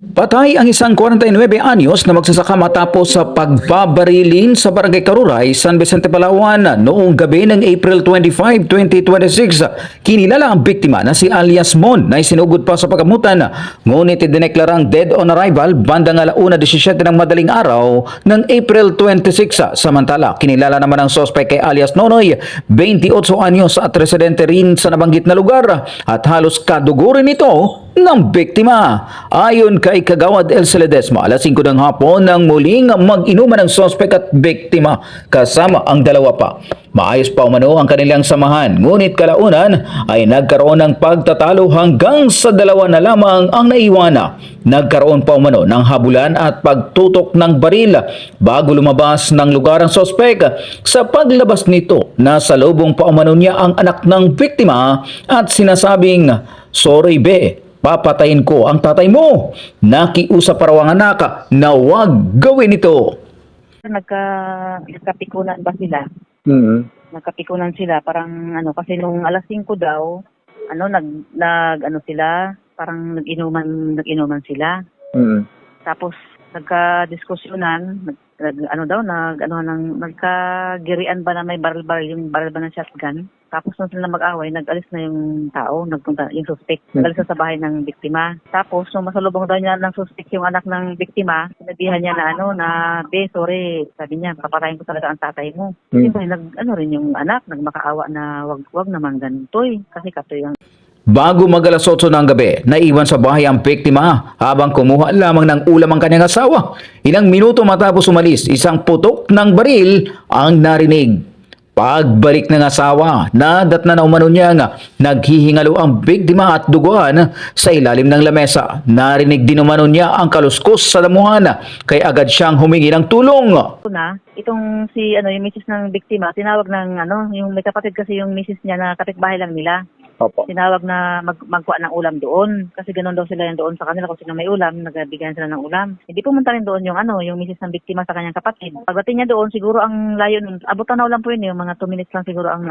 Patay ang isang 49 anyos na magsasaka matapos sa pagbabarilin sa Barangay Karuray, San Vicente, Palawan noong gabi ng April 25, 2026. Kinilala ang biktima na si alias Mon na isinugod pa sa pagkamutan, ngunit idineklarang dead on arrival bandang 1:17 ng madaling araw ng April 26. Samantala, kinilala naman ang sospek kay alias Nonoy, 28 anyos at residente rin sa nabanggit na lugar at halos kadugo rin ito ng biktima. Ayon kay Kagawad Elsa Ledesma, alas 5 ng hapon nang muling mag-inuman ng sospek at biktima kasama ang dalawa pa. Maayos pa umano ang kanilang samahan, ngunit kalaunan ay nagkaroon ng pagtatalo hanggang sa dalawa na lamang ang naiwana. Nagkaroon pa umano ng habulan at pagtutok ng baril bago lumabas ng lugar ang sospek. Sa paglabas nito, nasa lubong pa umano niya ang anak ng biktima at sinasabing, "Sorry be, papatayin ko ang tatay mo." Nakiusap pa raw ang anak na huwag gawin ito. Nagkapikunan ba sila? Nagkapikunan sila parang kasi nung alas 5 daw sila parang nag-inuman sila. Tapos nagka-diskusyonan, nagkagirian ba na may baril-baril, yung baril ba ng shotgun. Tapos nung sila mag-away, nag-alis na yung tao, nagpunta yung suspect, nag-alis na sa bahay ng biktima. Tapos nung masalubong daw niya ng suspect yung anak ng biktima, sinabihan niya be, sorry, sabi niya, papatayin ko talaga ang tatay mo. Siyempre, rin yung anak, nagmakaawa na wag naman ganito kasi katoy ang. Bago mag-alas 8 ng gabi, naiwan sa bahay ang biktima habang kumuha lamang ng ulam ang kanyang asawa. Ilang minuto matapos umalis, isang putok ng baril ang narinig. Pagbalik ng asawa, nadatna na umano niya nga naghihingalo ang biktima at duguan sa ilalim ng lamesa. Narinig din umano niya ang kaluskos sa damuhan, kaya agad siyang humingi ng tulong. Itong yung misis ng biktima, tinawag ng yung may kapatid kasi yung misis niya na kapitbahay lang nila. Opo. Tinawag na magkuha ng ulam doon. Kasi ganoon daw sila yung doon sa kanila kung sino may ulam, nagbigyan sila ng ulam. Hindi pumunta rin doon yung misis ng biktima sa kanyang kapatid. Pagdating niya doon, siguro ang layo nun, abutan na ulam po yun, yung mga 2 minutes lang siguro ang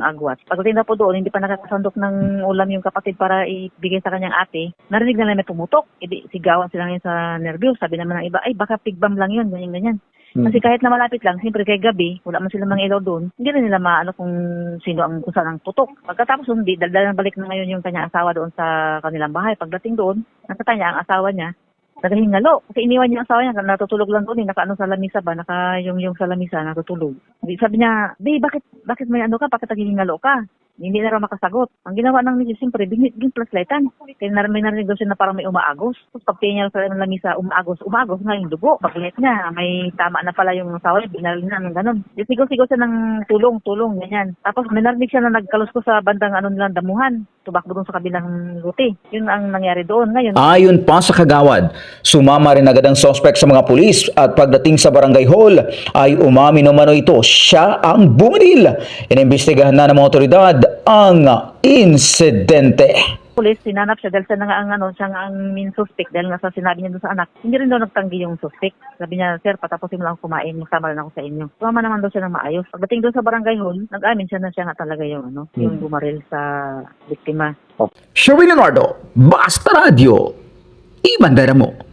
agwat. Pagdating na po doon, hindi pa nakakasandok ng ulam yung kapatid para ibigay sa kanyang ate. Narinig na lang may pumutok. Sigawan sila ngayon sa nervyos. Sabi naman ng iba, ay baka pigbam lang yun, ganyan. Kasi kahit na malapit lang, siyempre kay gabi, wala man sila mga ilaw doon, hindi rin nila maano kung saan ang putok. Pagkatapos hindi, daldal balik na ngayon yung kanyang asawa doon sa kanilang bahay. Pagdating doon, nakita niya ang asawa niya, nagahingalo. Kasi iniwan niya ang asawa niya, natutulog lang doon, sa lamisa ba, yung sa lamisa, natutulog. Sabi niya, bakit may bakit naghihingalo ka? Hindi na raw makasagot. Ang ginawa ng misis, siyempre, biging flashlightan. Kaya may narinig daw siya na parang may umaagos. Tapos pagtingin niya sa lamisa, umaagos nga yung dugo. Pagtingin niya, may tama na pala yung asawa niya, binaril na ng ganun. Sigaw siya ng tulong, ganyan. Tapos may narinig siya na nagkalusko sa bandang nilang damuhan. Tubakbo doon sa kabilang luti. Yun ang nangyari doon. Ngayon, ayon pa sa kagawad, sumama rin agad ang suspect sa mga pulis at pagdating sa barangay hall ay umamin umano ito siya ang bumaril. Inimbestigahan na ng mga otoridad ang insidente. pulis, sinanap siya dahil siya nga ang main suspect dahil nga sa sinabi niya doon sa anak. Hindi rin daw nagtanggi yung suspect. Sabi niya, sir, patapusin mo lang kumain, masama lang ako sa inyo. Sumama naman daw siya ng maayos. Pagdating doon sa barangay hall, nag-amin siya na siya nga talaga yung bumaril sa biktima. Sherwin Leonardo, Basta Radio, Ibandera mo.